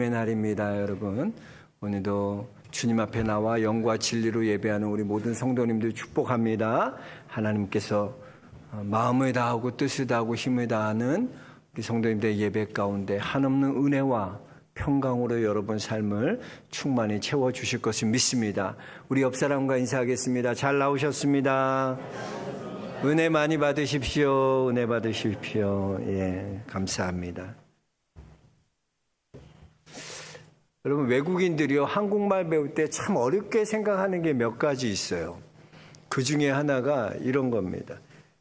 날입니다, 여러분. 오늘도 주님 앞에 나와 영과 진리로 예배하는 우리 모든 성도님들 축복합니다. 하나님께서 마음을 다하고 뜻을 다하고 힘을 다하는 우리 성도님들의 예배 가운데 한없는 은혜와 평강으로 여러분 삶을 충만히 채워주실 것을 믿습니다. 우리 옆 사람과 인사하겠습니다. 잘 나오셨습니다. 은혜 많이 받으십시오. 은혜 받으십시오. 예, 감사합니다. 여러분, 외국인들이요, 한국말 배울 때 참 어렵게 생각하는 게 몇 가지 있어요. 그 중에 하나가 이런 겁니다.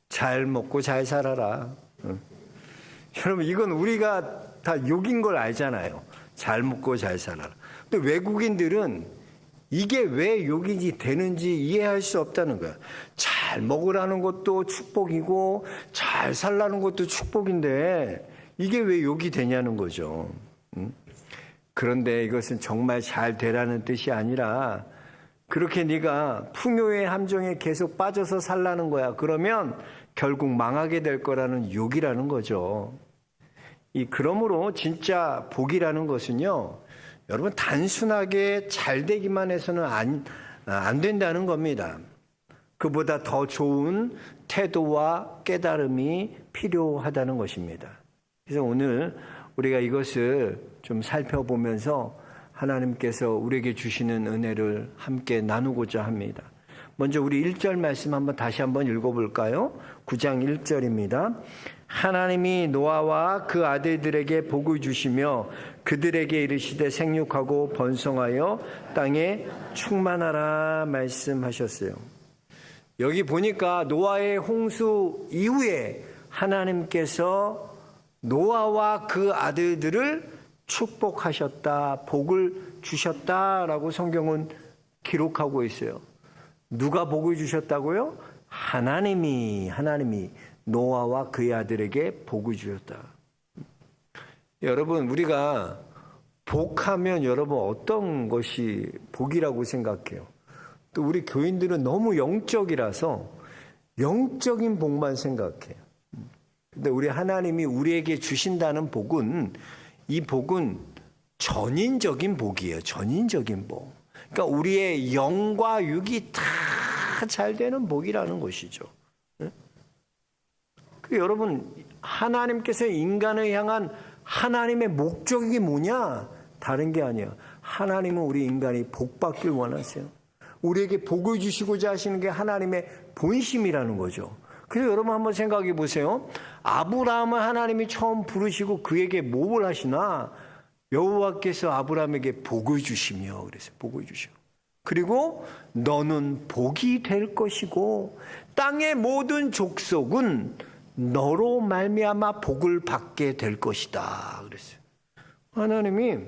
잘 먹고 잘 살아라. 여러분, 이건 우리가 다 욕인 걸 알잖아요. 잘 먹고 잘 살아라. 근데 외국인들은 이게 왜 욕이 되는지 이해할 수 없다는 거야. 잘 먹으라는 것도 축복이고 잘 살라는 것도 축복인데 이게 왜 욕이 되냐는 거죠. 그런데 이것은 정말 잘 되라는 뜻이 아니라 그렇게 네가 풍요의 함정에 계속 빠져서 살라는 거야. 그러면 결국 망하게 될 거라는 욕이라는 거죠. 그러므로 진짜 복이라는 것은요, 여러분 단순하게 잘 되기만 해서는 안 된다는 겁니다. 그보다 더 좋은 태도와 깨달음이 필요하다는 것입니다. 그래서 오늘 우리가 이것을 좀 살펴보면서 하나님께서 우리에게 주시는 은혜를 함께 나누고자 합니다. 먼저 우리 1절 말씀 다시 한번 읽어볼까요? 9장 1절입니다. 하나님이 노아와 그 아들들에게 복을 주시며 그들에게 이르시되 생육하고 번성하여 땅에 충만하라 말씀하셨어요. 여기 보니까 노아의 홍수 이후에 하나님께서 노아와 그 아들들을 축복하셨다, 복을 주셨다라고 성경은 기록하고 있어요. 누가 복을 주셨다고요? 하나님이 노아와 그의 아들에게 복을 주셨다. 여러분, 우리가 복하면 여러분 어떤 것이 복이라고 생각해요? 또 우리 교인들은 너무 영적이라서 영적인 복만 생각해요. 근데 우리 하나님이 우리에게 주신다는 복은, 이 복은 전인적인 복이에요. 전인적인 복. 그러니까 우리의 영과 육이 다 잘 되는 복이라는 것이죠. 여러분, 하나님께서 인간을 향한 하나님의 목적이 뭐냐? 다른 게 아니야. 하나님은 우리 인간이 복받길 원하세요. 우리에게 복을 주시고자 하시는 게 하나님의 본심이라는 거죠. 그래서 여러분 한번 생각해 보세요. 아브라함을 하나님이 처음 부르시고 그에게 뭘 하시나? 여호와께서 아브라함에게 복을 주시며 그래서 복을 주셔. 그리고 너는 복이 될 것이고 땅의 모든 족속은 너로 말미암아 복을 받게 될 것이다 그랬어요. 하나님이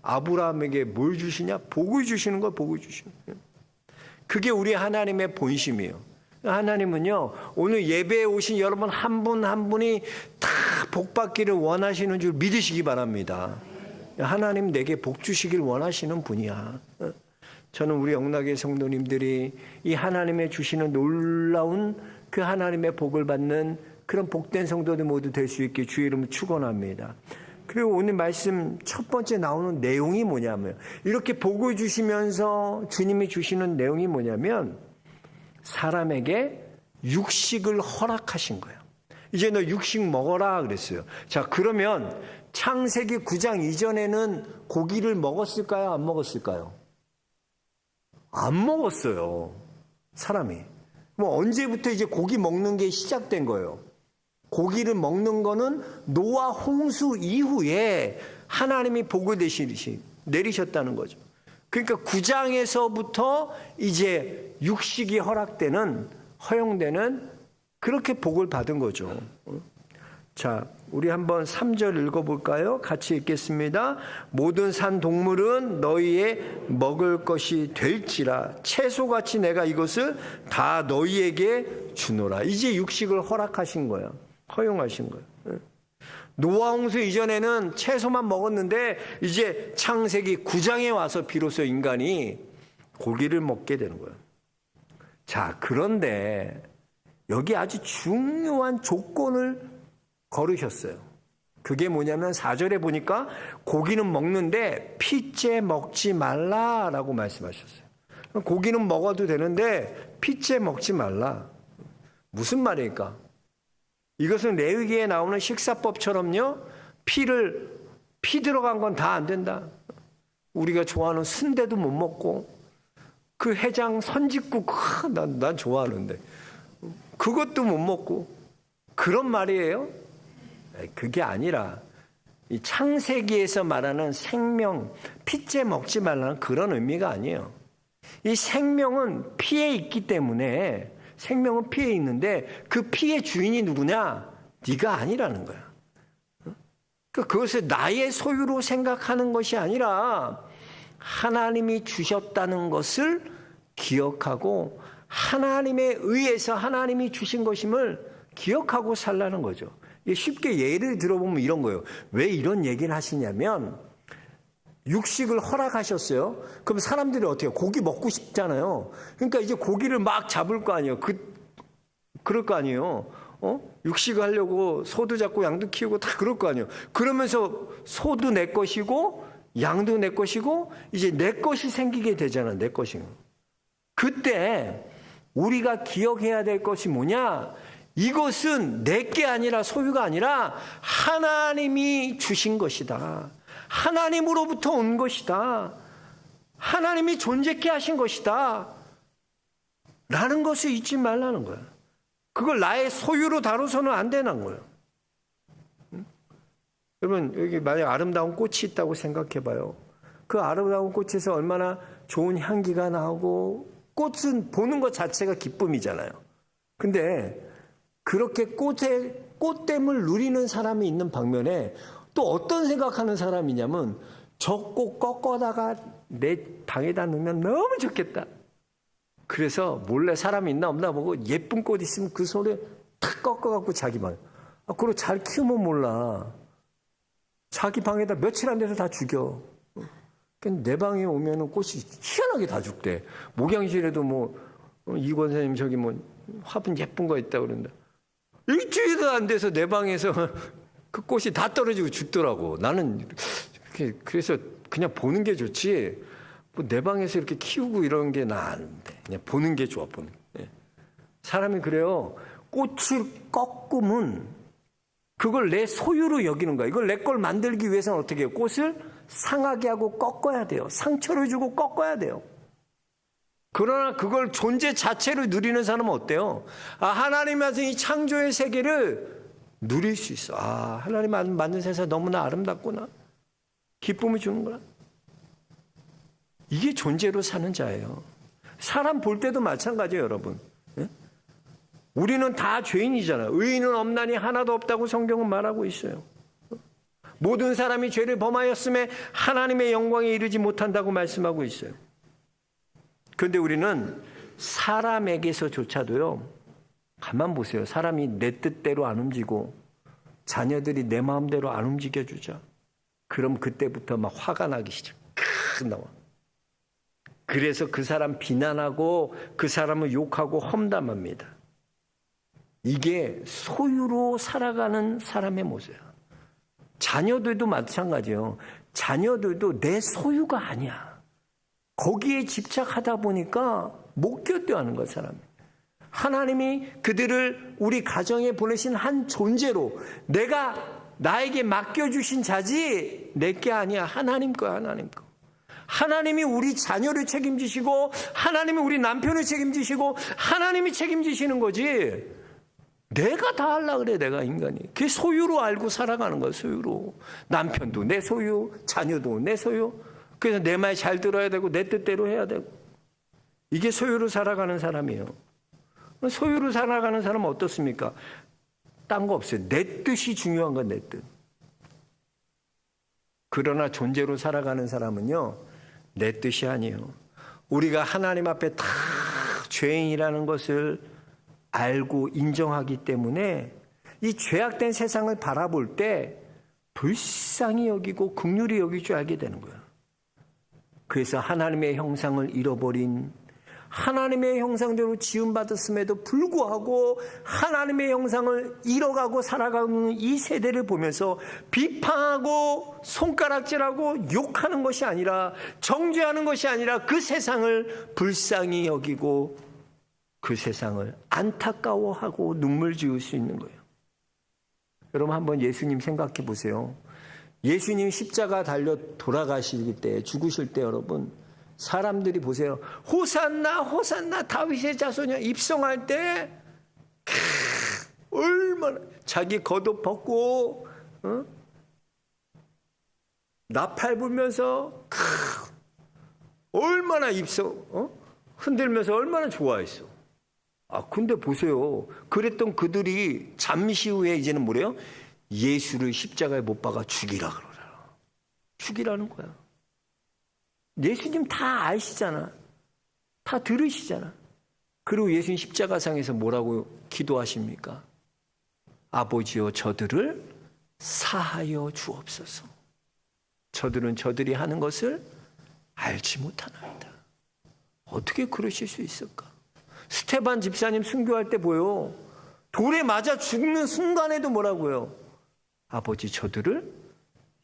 아브라함에게 뭘 주시냐? 복을 주시는 거, 복을 주시는 거예요. 그게 우리 하나님의 본심이에요. 하나님은요, 오늘 예배에 오신 여러분 한 분 한 분이 다 복받기를 원하시는 줄 믿으시기 바랍니다. 하나님 내게 복 주시길 원하시는 분이야. 저는 우리 영락의 성도님들이 이 하나님의 주시는 놀라운 그 하나님의 복을 받는 그런 복된 성도들 모두 될 수 있게 주의 이름을 축원합니다. 그리고 오늘 말씀 첫 번째 나오는 내용이 뭐냐면, 이렇게 복을 주시면서 주님이 주시는 내용이 뭐냐면 사람에게 육식을 허락하신 거예요. 이제 너 육식 먹어라 그랬어요. 자, 그러면 창세기 9장 이전에는 고기를 먹었을까요? 안 먹었을까요? 안 먹었어요. 사람이. 언제부터 이제 고기 먹는 게 시작된 거예요? 고기를 먹는 거는 노아 홍수 이후에 하나님이 복을 내리셨다는 거죠. 그러니까 9장에서부터 이제 육식이 허용되는 그렇게 복을 받은 거죠. 자, 우리 한번 3절 읽어볼까요? 같이 읽겠습니다. 모든 산 동물은 너희의 먹을 것이 될지라 채소같이 내가 이것을 다 너희에게 주노라. 이제 육식을 허용하신 거예요. 노아 홍수 이전에는 채소만 먹었는데 이제 창세기 9장에 와서 비로소 인간이 고기를 먹게 되는 거예요. 자, 그런데 여기 아주 중요한 조건을 걸으셨어요. 그게 뭐냐면 4절에 보니까 고기는 먹는데 피째 먹지 말라라고 말씀하셨어요. 고기는 먹어도 되는데 피째 먹지 말라. 무슨 말일까? 이것은 레위기에 나오는 식사법처럼요. 피 들어간 건 다 안 된다. 우리가 좋아하는 순대도 못 먹고 그 해장 선짓국 난 좋아하는데 그것도 못 먹고 그런 말이에요? 그게 아니라 이 창세기에서 말하는 생명, 피째 먹지 말라는 그런 의미가 아니에요. 이 생명은 피에 있기 때문에 생명은 피에 있는데 그 피의 주인이 누구냐? 네가 아니라는 거야. 그것을 나의 소유로 생각하는 것이 아니라 하나님이 주셨다는 것을 기억하고 하나님에 의해서 하나님이 주신 것임을 기억하고 살라는 거죠. 쉽게 예를 들어보면 이런 거예요. 왜 이런 얘기를 하시냐면 육식을 허락하셨어요. 그럼 사람들이 어떻게 해요? 고기 먹고 싶잖아요. 그러니까 이제 고기를 막 잡을 거 아니에요. 그럴 거 아니에요. 육식을 하려고 소도 잡고 양도 키우고 다 그럴 거 아니에요. 그러면서 소도 내 것이고 양도 내 것이고 이제 내 것이 생기게 되잖아. 내 것이. 그때 우리가 기억해야 될 것이 뭐냐? 이것은 내게 아니라 소유가 아니라 하나님이 주신 것이다. 하나님으로부터 온 것이다. 하나님이 존재케 하신 것이다. 라는 것을 잊지 말라는 거야. 그걸 나의 소유로 다뤄서는 안 되는 거예요. 여러분 여기 만약 아름다운 꽃이 있다고 생각해 봐요. 그 아름다운 꽃에서 얼마나 좋은 향기가 나오고 꽃은 보는 것 자체가 기쁨이잖아요. 근데 그렇게 꽃댐을 누리는 사람이 있는 방면에 또 어떤 생각하는 사람이냐면 저 꽃 꺾어다가 내 방에다 놓으면 너무 좋겠다. 그래서 몰래 사람이 있나 없나 보고 예쁜 꽃 있으면 그 손에 탁 꺾어갖고 자기 방에. 그리고 잘 키우면 몰라. 자기 방에다 며칠 안 돼서 다 죽여. 내 방에 오면은 꽃이 희한하게 다 죽대. 목양실에도 이권 선생님 저기 화분 예쁜 거 있다 그런다. 일주일도 안 돼서 내 방에서 그 꽃이 다 떨어지고 죽더라고. 나는 그래서 그냥 보는 게 좋지. 내 방에서 이렇게 키우고 이런 게 나은데 그냥 보는 게 좋아. 보는 게. 사람이 그래요. 꽃을 꺾으면 그걸 내 소유로 여기는 거야. 이걸 내 걸 만들기 위해서는 어떻게 해요? 꽃을 상하게 하고 꺾어야 돼요. 상처를 주고 꺾어야 돼요. 그러나 그걸 존재 자체로 누리는 사람은 어때요? 하나님 만든 이 창조의 세계를 누릴 수 있어. 하나님 만든 세상 너무나 아름답구나. 기쁨을 주는구나. 이게 존재로 사는 자예요. 사람 볼 때도 마찬가지예요, 여러분. 예? 우리는 다 죄인이잖아요. 의인은 없나니 하나도 없다고 성경은 말하고 있어요. 모든 사람이 죄를 범하였음에 하나님의 영광에 이르지 못한다고 말씀하고 있어요. 그런데 우리는 사람에게서조차도요. 가만 보세요. 사람이 내 뜻대로 안 움직이고 자녀들이 내 마음대로 안 움직여주자. 그럼 그때부터 막 화가 나기 시작. 나와. 그래서 그 사람 비난하고 그 사람을 욕하고 험담합니다. 이게 소유로 살아가는 사람의 모습이야. 자녀들도 마찬가지예요. 자녀들도 내 소유가 아니야. 거기에 집착하다 보니까 못 견뎌하는 거야, 사람이. 하나님이 그들을 우리 가정에 보내신 한 존재로 나에게 맡겨주신 자지 내게 아니야. 하나님 거야, 하나님 거. 하나님이 우리 자녀를 책임지시고 하나님이 우리 남편을 책임지시고 하나님이 책임지시는 거지. 내가 다 하려고 그래. 내가 인간이. 그게 소유로 알고 살아가는 거야. 소유로. 남편도 내 소유, 자녀도 내 소유. 그래서 내 말 잘 들어야 되고 내 뜻대로 해야 되고. 이게 소유로 살아가는 사람이에요. 소유로 살아가는 사람은 어떻습니까? 딴 거 없어요. 내 뜻이 중요한 건 내 뜻. 그러나 존재로 살아가는 사람은요. 내 뜻이 아니에요. 우리가 하나님 앞에 다 죄인이라는 것을 알고 인정하기 때문에 이 죄악된 세상을 바라볼 때 불쌍히 여기고 긍휼히 여길 줄 알게 되는 거예요. 그래서 하나님의 형상을 잃어버린 하나님의 형상대로 지음받았음에도 불구하고 하나님의 형상을 잃어가고 살아가는 이 세대를 보면서 비판하고 손가락질하고 욕하는 것이 아니라, 정죄하는 것이 아니라 그 세상을 불쌍히 여기고 그 세상을 안타까워하고 눈물 지을 수 있는 거예요. 여러분 한번 예수님 생각해 보세요. 예수님 십자가 달려 돌아가실 때, 죽으실 때 여러분, 사람들이 보세요. 호산나 호산나 다윗의 자손이야 입성할 때 얼마나 자기 겉옷 벗고 나팔 불면서 얼마나 흔들면서 얼마나 좋아했어. 근데 보세요. 그랬던 그들이 잠시 후에 이제는 뭐래요? 예수를 십자가에 못 박아 죽이라 그러잖아. 죽이라는 거야. 예수님 다 아시잖아. 다 들으시잖아. 그리고 예수님 십자가상에서 뭐라고 기도하십니까? 아버지여 저들을 사하여 주옵소서. 저들은 저들이 하는 것을 알지 못하나이다. 어떻게 그러실 수 있을까? 스테반 집사님 순교할 때 보여. 돌에 맞아 죽는 순간에도 뭐라고요? 아버지 저들을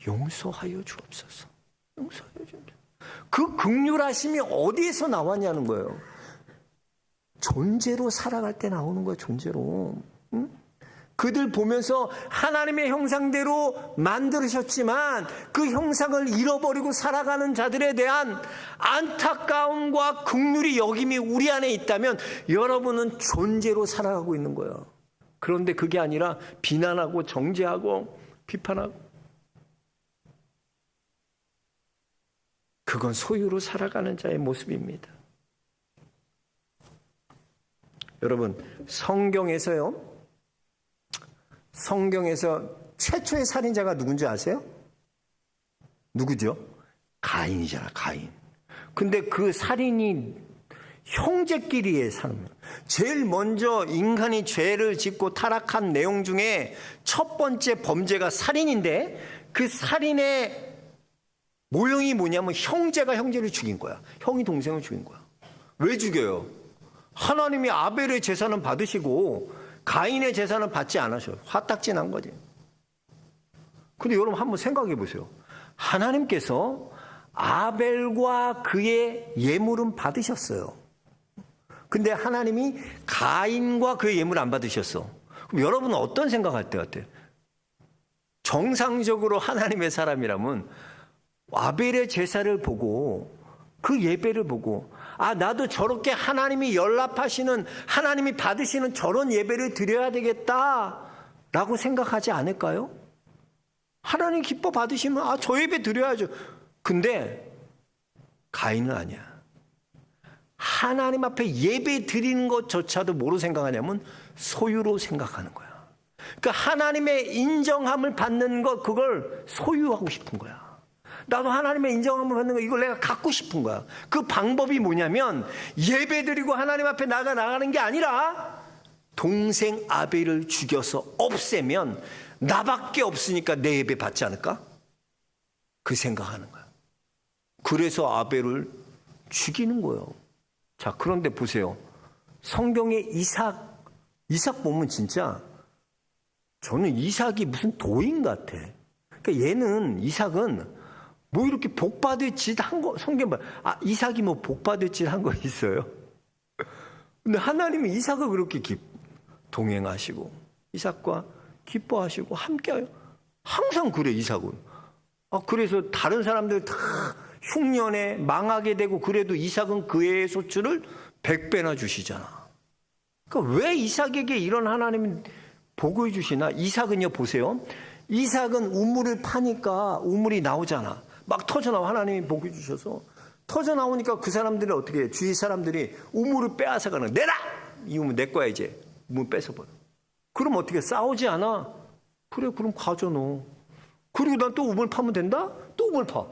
용서하여 주옵소서. 용서하여 주옵소서. 그 긍휼하심이 어디에서 나왔냐는 거예요. 존재로 살아갈 때 나오는 거예요. 존재로. 응? 그들 보면서 하나님의 형상대로 만들으셨지만 그 형상을 잃어버리고 살아가는 자들에 대한 안타까움과 긍휼이 여김이 우리 안에 있다면 여러분은 존재로 살아가고 있는 거예요. 그런데 그게 아니라 비난하고 정죄하고 비판하고, 그건 소유로 살아가는 자의 모습입니다. 여러분, 성경에서 최초의 살인자가 누군지 아세요? 누구죠? 가인이잖아, 가인. 근데 그 살인이 형제끼리의 삶. 제일 먼저 인간이 죄를 짓고 타락한 내용 중에 첫 번째 범죄가 살인인데, 그 살인의 모형이 뭐냐면 형제가 형제를 죽인 거야. 형이 동생을 죽인 거야. 왜 죽여요? 하나님이 아벨의 제사는 받으시고 가인의 제사는 받지 않으셔. 화딱지 난 거지. 근데 여러분 한번 생각해 보세요. 하나님께서 아벨과 그의 예물은 받으셨어요. 근데 하나님이 가인과 그의 예물을 안 받으셨어. 그럼 여러분은 어떤 생각할 때 같아요? 정상적으로 하나님의 사람이라면 아벨의 제사를 보고 그 예배를 보고, 나도 저렇게 하나님이 연락하시는, 하나님이 받으시는 저런 예배를 드려야 되겠다라고 생각하지 않을까요? 하나님 기뻐 받으시면 저 예배 드려야죠. 근데 가인은 아니야. 하나님 앞에 예배 드리는 것조차도 뭐로 생각하냐면 소유로 생각하는 거야. 그러니까 하나님의 인정함을 받는 것, 그걸 소유하고 싶은 거야. 나도 하나님의 인정함을 받는 거, 이걸 내가 갖고 싶은 거야. 그 방법이 뭐냐면 예배드리고 하나님 앞에 나가는 게 아니라 동생 아벨을 죽여서 없애면 나밖에 없으니까 내 예배 받지 않을까? 그 생각하는 거야. 그래서 아벨을 죽이는 거예요. 자, 그런데 보세요. 성경에 이삭 보면 진짜 저는 이삭이 무슨 도인 같아. 그러니까 이삭은 뭐 이렇게 복받을 짓 한 거, 성경 봐. 이삭이 뭐 복받을 짓 한 거 있어요? 근데 하나님이 이삭을 그렇게 동행하시고, 이삭과 기뻐하시고, 함께하여. 항상 그래, 이삭은. 그래서 다른 사람들 다 흉년에 망하게 되고, 그래도 이삭은 그의 소출을 100배나 주시잖아. 그러니까 왜 이삭에게 이런 하나님이 복을 주시나? 이삭은요, 보세요. 이삭은 우물을 파니까 우물이 나오잖아. 막 터져나와. 하나님이 복을 주셔서 터져나오니까 그 사람들이 어떻게 해? 주위 사람들이 우물을 빼앗아가는, 내라! 이 우물 내 거야 이제. 우물 뺏어버려. 그럼 어떻게 싸우지 않아? 그래, 그럼 가져놓어. 그리고 난 또 우물 파면 된다? 또 우물 파.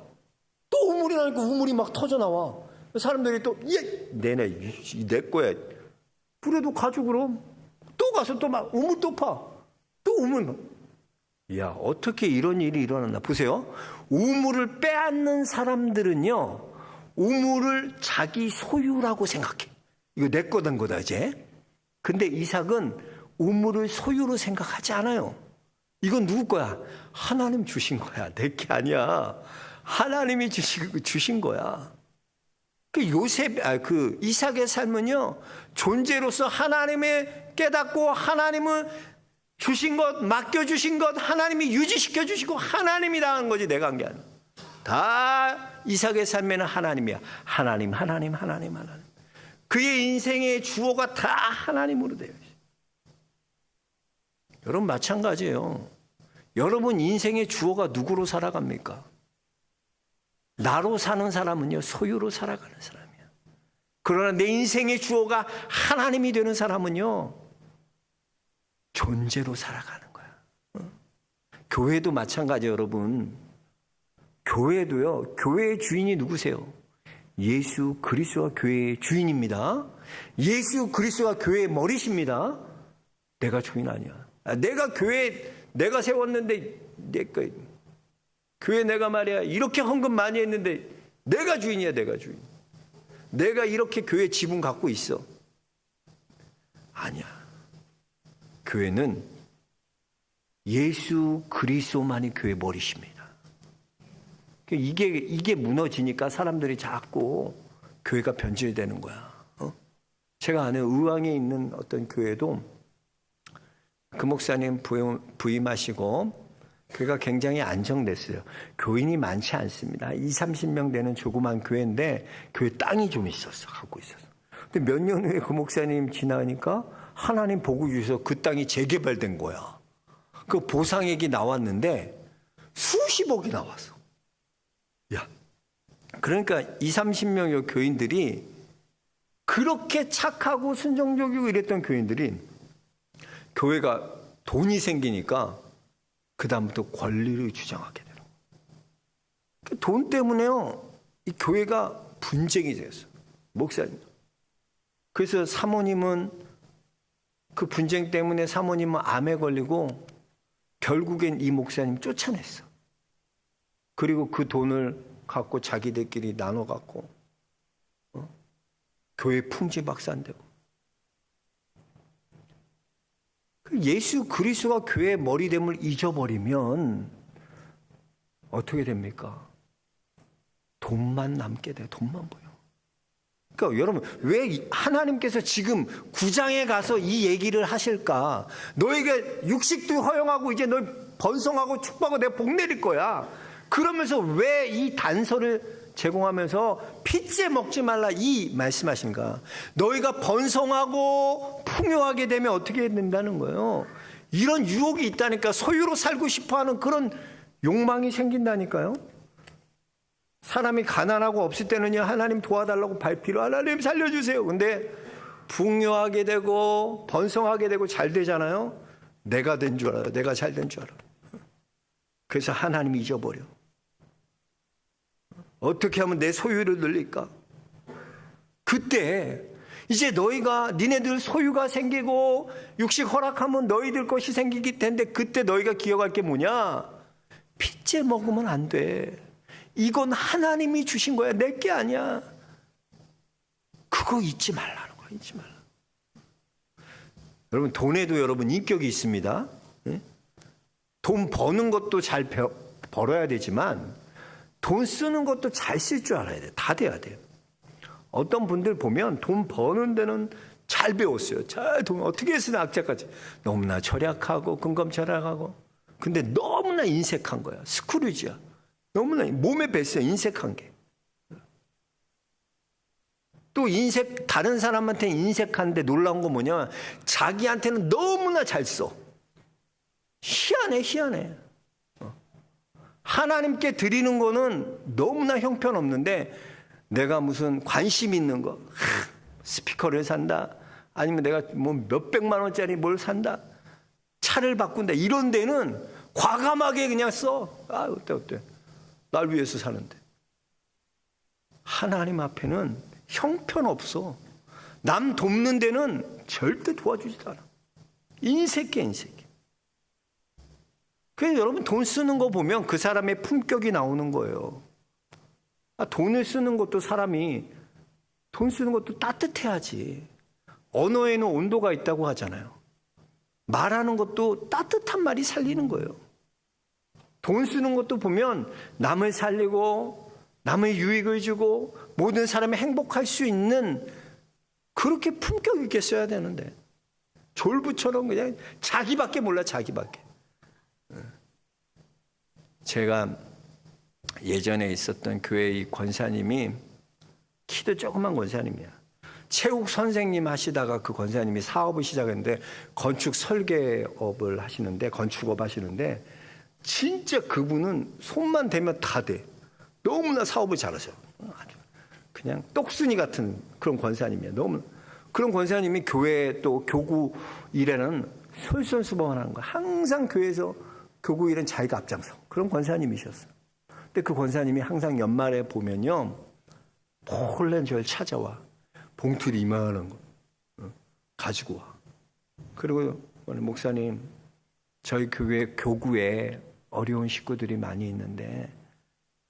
또 우물이 나니까 우물이 막 터져나와. 사람들이 또 내 거야. 그래도 가져. 그럼 또 가서 또 막 우물 또 파. 또 우물. 야, 어떻게 이런 일이 일어났나. 보세요. 우물을 빼앗는 사람들은요, 우물을 자기 소유라고 생각해. 이거 내 거 된 거다 이제. 근데 이삭은 우물을 소유로 생각하지 않아요. 이건 누구 거야? 하나님 주신 거야. 내 게 아니야. 하나님이 주신 거야. 그 이삭의 삶은요, 존재로서 하나님의 깨닫고 하나님을 주신 것, 맡겨주신 것, 하나님이 유지시켜 주시고 하나님이 당한 거지 내가 한 게 아니야. 다 이삭의 삶에는 하나님이야. 하나님. 그의 인생의 주어가 다 하나님으로 되어 있어요. 여러분 마찬가지예요. 여러분 인생의 주어가 누구로 살아갑니까? 나로 사는 사람은요, 소유로 살아가는 사람이야. 그러나 내 인생의 주어가 하나님이 되는 사람은요, 존재로 살아가는 거야. 교회도 마찬가지예요, 여러분. 교회도요, 교회의 주인이 누구세요? 예수 그리스도가 교회의 주인입니다. 예수 그리스도가 교회의 머리십니다. 내가 주인 아니야. 내가 세웠는데, 교회 내가 말이야, 이렇게 헌금 많이 했는데, 내가 주인이야, 내가 주인. 내가 이렇게 교회 지분 갖고 있어. 아니야. 교회는 예수 그리스도만이 교회 머리십니다. 이게 무너지니까 사람들이 자꾸 교회가 변질되는 거야. 제가 아는 의왕에 있는 어떤 교회도 그 목사님 부임하시고 교회가 굉장히 안정됐어요. 교인이 많지 않습니다. 20-30명 되는 조그만 교회인데 교회 땅이 좀 있었어. 갖고 있었어. 근데 몇 년 후에 그 목사님 지나니까 하나님 복을 주셔서 그 땅이 재개발된 거야. 그 보상액이 나왔는데 수십억이 나왔어. 야, 그러니까 20-30명의 교인들이 그렇게 착하고 순종적이고 이랬던 교인들이 교회가 돈이 생기니까 그 다음부터 권리를 주장하게 되는 거예요. 돈 때문에요, 이 교회가 분쟁이 되었어요. 목사님. 그래서 사모님은 그 분쟁 때문에 사모님은 암에 걸리고 결국엔 이 목사님 쫓아냈어. 그리고 그 돈을 갖고 자기들끼리 나눠 갖고 교회 풍지박산되고. 예수 그리스도가 교회의 머리됨을 잊어버리면 어떻게 됩니까? 돈만 남게 돼요. 돈만 보여. 그러니까 여러분, 왜 하나님께서 지금 9장에 가서 이 얘기를 하실까? 너에게 육식도 허용하고 이제 너 번성하고 축복하고 내가 복 내릴 거야. 그러면서 왜 이 단서를 제공하면서 핏째 먹지 말라 이 말씀하신가? 너희가 번성하고 풍요하게 되면 어떻게 된다는 거예요? 이런 유혹이 있다니까. 소유로 살고 싶어하는 그런 욕망이 생긴다니까요. 사람이 가난하고 없을 때는요, 하나님 도와달라고 발피로 하나님 살려주세요. 근데 풍요하게 되고 번성하게 되고 잘 되잖아요. 내가 된 줄 알아요. 내가 잘 된 줄 알아. 그래서 하나님 잊어버려. 어떻게 하면 내 소유를 늘릴까? 그때 이제 너희가 니네들 소유가 생기고 육식 허락하면 너희들 것이 생기기 텐데, 그때 너희가 기억할 게 뭐냐? 핏째 먹으면 안 돼. 이건 하나님이 주신 거야. 내 게 아니야. 그거 잊지 말라는 거야. 잊지 말라. 여러분, 돈에도 여러분 인격이 있습니다. 돈 버는 것도 잘 벌어야 되지만 돈 쓰는 것도 잘 쓸 줄 알아야 돼. 다 돼야 돼요. 어떤 분들 보면 돈 버는 데는 잘 배웠어요. 잘 돈 어떻게 쓰나 악자까지. 너무나 절약하고 근검절약하고. 근데 너무나 인색한 거야. 스크루지야. 너무나 몸에 뱄어요. 인색한 게. 또 다른 사람한테 인색한데 놀라운 거 뭐냐? 자기한테는 너무나 잘 써. 희한해. 하나님께 드리는 거는 너무나 형편없는데, 내가 무슨 관심 있는 거, 스피커를 산다, 아니면 내가 뭐 몇백만 원짜리 뭘 산다, 차를 바꾼다, 이런 데는 과감하게 그냥 써. 아, 어때? 날 위해서 사는데. 하나님 앞에는 형편없어. 남 돕는 데는 절대 도와주지도 않아. 인색해. 그래서 여러분, 돈 쓰는 거 보면 그 사람의 품격이 나오는 거예요. 돈을 쓰는 것도 사람이 돈 쓰는 것도 따뜻해야지. 언어에는 온도가 있다고 하잖아요. 말하는 것도 따뜻한 말이 살리는 거예요. 돈 쓰는 것도 보면 남을 살리고 남의 유익을 주고 모든 사람이 행복할 수 있는 그렇게 품격 있게 써야 되는데 졸부처럼 그냥 자기밖에 몰라. 자기밖에. 제가 예전에 있었던 교회의 권사님이 키도 조그만 권사님이야. 체육 선생님 하시다가 그 권사님이 사업을 시작했는데 건축 설계업을 하시는데 건축업 하시는데 진짜 그분은 손만 대면 다 돼. 너무나 사업을 잘하셔. 아주 그냥 똑순이 같은 그런 권사님이에요. 너무 그런 권사님이 교회 또 교구 일에는 솔선수범하는 거. 항상 교회에서 교구 일은 자기가 앞장서. 그런 권사님이셨어요. 근데 그 권사님이 항상 연말에 보면요, 몰래 저를 찾아와. 봉투를 이만한 거 가지고 와. 그리고 목사님, 저희 교회 교구에 어려운 식구들이 많이 있는데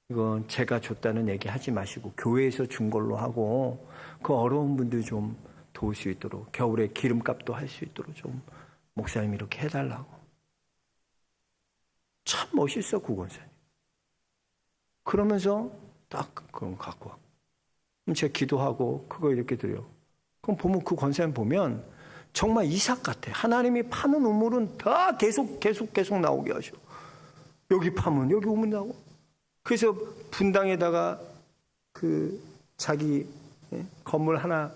이건 제가 줬다는 얘기 하지 마시고 교회에서 준 걸로 하고 그 어려운 분들 좀 도울 수 있도록 겨울에 기름값도 할 수 있도록 좀 목사님 이렇게 해달라고. 참 멋있어 그 권사님. 그러면서 딱 그럼 갖고 와. 그럼 제가 기도하고 그거 이렇게 드려요. 그럼 보면 그 권사님 보면 정말 이삭 같아. 하나님이 파는 우물은 다 계속 나오게 하셔. 여기 파면 여기 우물 나오고. 그래서 분당에다가 그 자기 건물 하나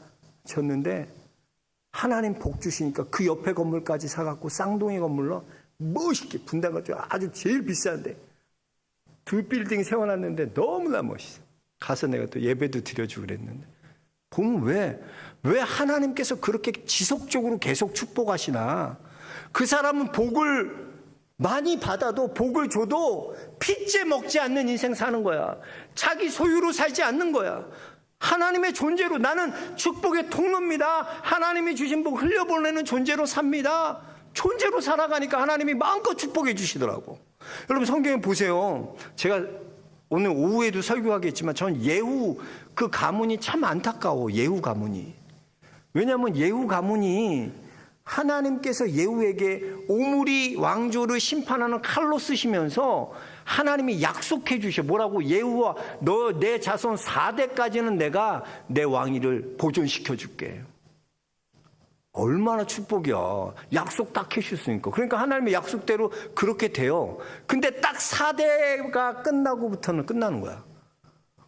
졌는데 하나님 복 주시니까 그 옆에 건물까지 사갖고 쌍둥이 건물로 멋있게 분당을 아주 제일 비싼데 2빌딩 세워놨는데 너무나 멋있어. 가서 내가 또 예배도 드려주고 그랬는데 보면 왜 하나님께서 그렇게 지속적으로 계속 축복하시나. 그 사람은 복을 많이 받아도 복을 줘도 핏째 먹지 않는 인생 사는 거야. 자기 소유로 살지 않는 거야. 하나님의 존재로 나는 축복의 통로입니다. 하나님이 주신 복 흘려보내는 존재로 삽니다. 존재로 살아가니까 하나님이 마음껏 축복해 주시더라고. 여러분 성경에 보세요. 제가 오늘 오후에도 설교하겠지만 전 예후 그 가문이 참 안타까워. 예후 가문이. 왜냐하면 예후 가문이 하나님께서 예후에게 오므리 왕조를 심판하는 칼로 쓰시면서 하나님이 약속해 주셔. 뭐라고? 예후와 너 내 자손 4대까지는 내가 내 왕위를 보존시켜 줄게. 얼마나 축복이야. 약속 딱 해주셨으니까. 그러니까 하나님의 약속대로 그렇게 돼요. 근데 딱 4대가 끝나고부터는 끝나는 거야.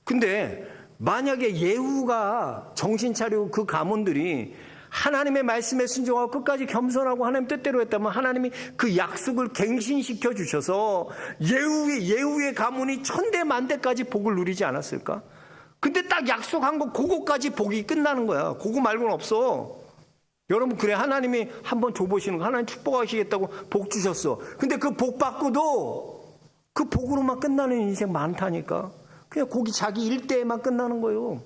근데 만약에 예후가 정신 차리고 그 가문들이 하나님의 말씀에 순종하고 끝까지 겸손하고 하나님 뜻대로 했다면 하나님이 그 약속을 갱신시켜 주셔서 예후의 가문이 천대 만대까지 복을 누리지 않았을까? 근데 딱 약속한 거 그거까지 복이 끝나는 거야. 그거 말고는 없어. 여러분 그래 하나님이 한번 줘보시는 거 하나님 축복하시겠다고 복 주셨어. 근데 그 복 받고도 그 복으로만 끝나는 인생 많다니까. 그냥 거기 자기 일대에만 끝나는 거예요.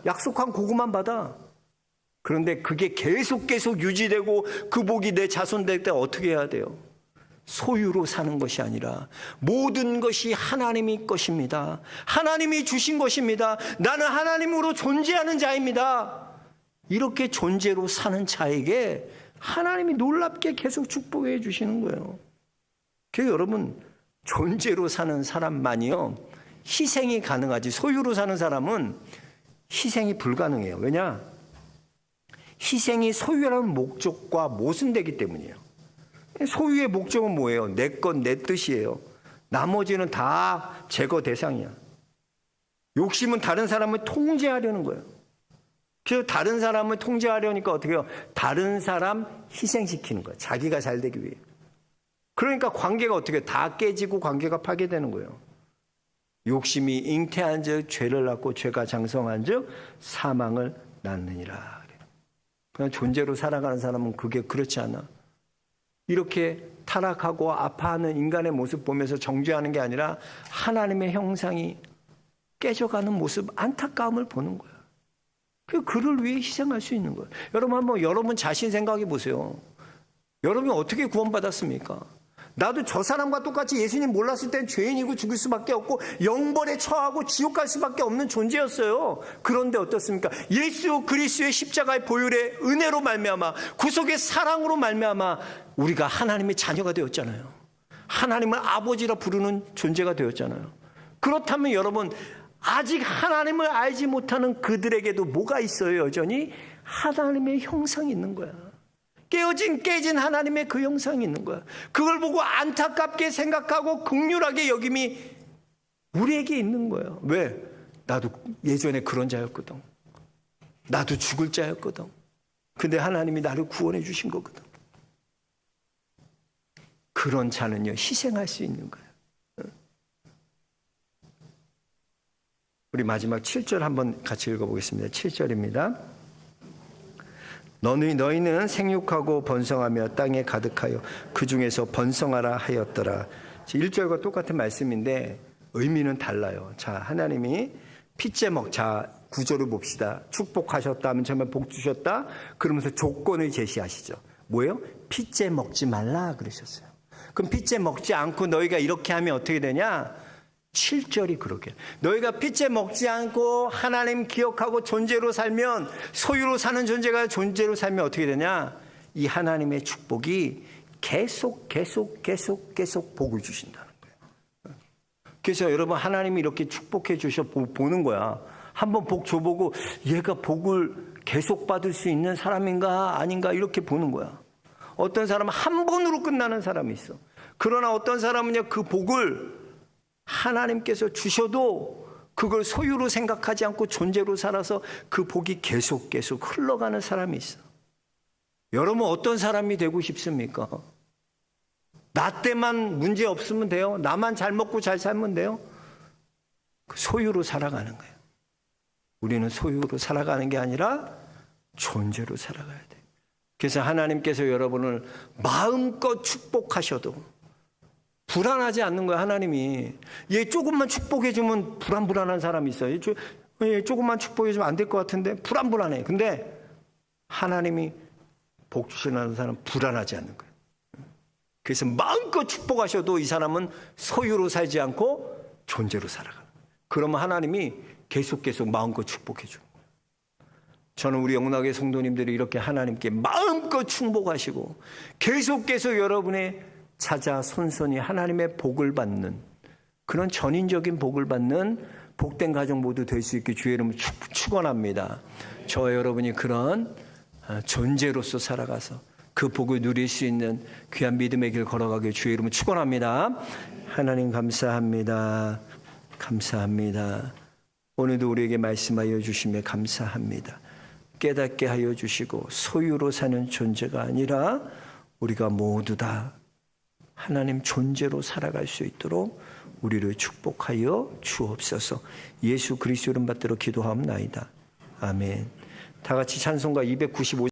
약속한 그거만 받아. 그런데 그게 계속 유지되고 그 복이 내 자손 될 때 어떻게 해야 돼요? 소유로 사는 것이 아니라 모든 것이 하나님이 것입니다. 하나님이 주신 것입니다. 나는 하나님으로 존재하는 자입니다. 이렇게 존재로 사는 자에게 하나님이 놀랍게 계속 축복해 주시는 거예요. 그래서 여러분 존재로 사는 사람만이요 희생이 가능하지 소유로 사는 사람은 희생이 불가능해요. 왜냐? 희생이 소유라는 목적과 모순되기 때문이에요. 소유의 목적은 뭐예요? 내 것, 내 뜻이에요. 나머지는 다 제거 대상이야. 욕심은 다른 사람을 통제하려는 거예요. 그래서 다른 사람을 통제하려니까 어떻게 해요? 다른 사람 희생시키는 거예요. 자기가 잘 되기 위해. 그러니까 관계가 어떻게 해요? 다 깨지고 관계가 파괴되는 거예요. 욕심이 잉태한 즉 죄를 낳고 죄가 장성한 즉 사망을 낳느니라. 그냥 존재로 살아가는 사람은 그게 그렇지 않아. 이렇게 타락하고 아파하는 인간의 모습 보면서 정죄하는 게 아니라 하나님의 형상이 깨져가는 모습, 안타까움을 보는 거야. 그를 위해 희생할 수 있는 거예요. 여러분 한번 여러분 자신 생각해 보세요. 여러분이 어떻게 구원받았습니까? 나도 저 사람과 똑같이 예수님 몰랐을 땐 죄인이고 죽을 수밖에 없고 영벌에 처하고 지옥 갈 수밖에 없는 존재였어요. 그런데 어떻습니까? 예수 그리스도의 십자가의 보혈의 은혜로 말미암아 구속의 사랑으로 말미암아 우리가 하나님의 자녀가 되었잖아요. 하나님을 아버지라 부르는 존재가 되었잖아요. 그렇다면 여러분, 아직 하나님을 알지 못하는 그들에게도 뭐가 있어요? 여전히 하나님의 형상이 있는 거야. 깨진 하나님의 그 형상이 있는 거야. 그걸 보고 안타깝게 생각하고 긍휼하게 여김이 우리에게 있는 거예요. 왜? 나도 예전에 그런 자였거든. 나도 죽을 자였거든. 근데 하나님이 나를 구원해 주신 거거든. 그런 자는요, 희생할 수 있는 거예요. 우리 마지막 7절 한번 같이 읽어보겠습니다. 7절입니다. 너희는 생육하고 번성하며 땅에 가득하여 그 중에서 번성하라 하였더라. 1절과 똑같은 말씀인데 의미는 달라요. 자, 하나님이 핏제먹, 자, 구절을 봅시다. 축복하셨다 하면 정말 복 주셨다. 그러면서 조건을 제시하시죠. 뭐예요? 핏제 먹지 말라 그러셨어요. 그럼 핏제 먹지 않고 너희가 이렇게 하면 어떻게 되냐? 7절이 그렇게. 너희가 핏제 먹지 않고 하나님 기억하고 존재로 살면, 소유로 사는 존재가 존재로 살면 어떻게 되냐? 이 하나님의 축복이 계속 복을 주신다는 거예요. 그래서 여러분, 하나님이 이렇게 축복해 주셔 보는 거야. 한번 복 줘보고 얘가 복을 계속 받을 수 있는 사람인가 아닌가 이렇게 보는 거야. 어떤 사람은 한 번으로 끝나는 사람이 있어. 그러나 어떤 사람은요, 그 복을 하나님께서 주셔도 그걸 소유로 생각하지 않고 존재로 살아서 그 복이 계속 흘러가는 사람이 있어. 여러분, 어떤 사람이 되고 싶습니까? 나 때만 문제 없으면 돼요. 나만 잘 먹고 잘 살면 돼요. 소유로 살아가는 거예요. 우리는 소유로 살아가는 게 아니라 존재로 살아가야 돼요. 그래서 하나님께서 여러분을 마음껏 축복하셔도 불안하지 않는 거야. 하나님이 얘 조금만 축복해주면 불안한 사람이 있어요. 얘 조금만 축복해주면 안 될 것 같은데 불안해. 근데 하나님이 복 주시는 사람은 불안하지 않는 거예요. 그래서 마음껏 축복하셔도 이 사람은 소유로 살지 않고 존재로 살아가는 거예요. 그러면 하나님이 계속 마음껏 축복해 주는 거예요. 저는 우리 영락의 성도님들이 이렇게 하나님께 마음껏 축복하시고 계속 여러분의 찾아 손손이 하나님의 복을 받는 그런 전인적인 복을 받는 복된 가정 모두 될 수 있게 주의 이름으로 축원합니다. 저와 여러분이 그런 존재로서 살아가서 그 복을 누릴 수 있는 귀한 믿음의 길 걸어가길 주의 이름으로 축원합니다. 하나님 감사합니다. 오늘도 우리에게 말씀하여 주시며 감사합니다. 깨닫게 하여 주시고 소유로 사는 존재가 아니라 우리가 모두 다 하나님 존재로 살아갈 수 있도록 우리를 축복하여 주옵소서. 예수 그리스도 이름 받들어 기도하옵나이다. 아멘. 다 같이 찬송가 295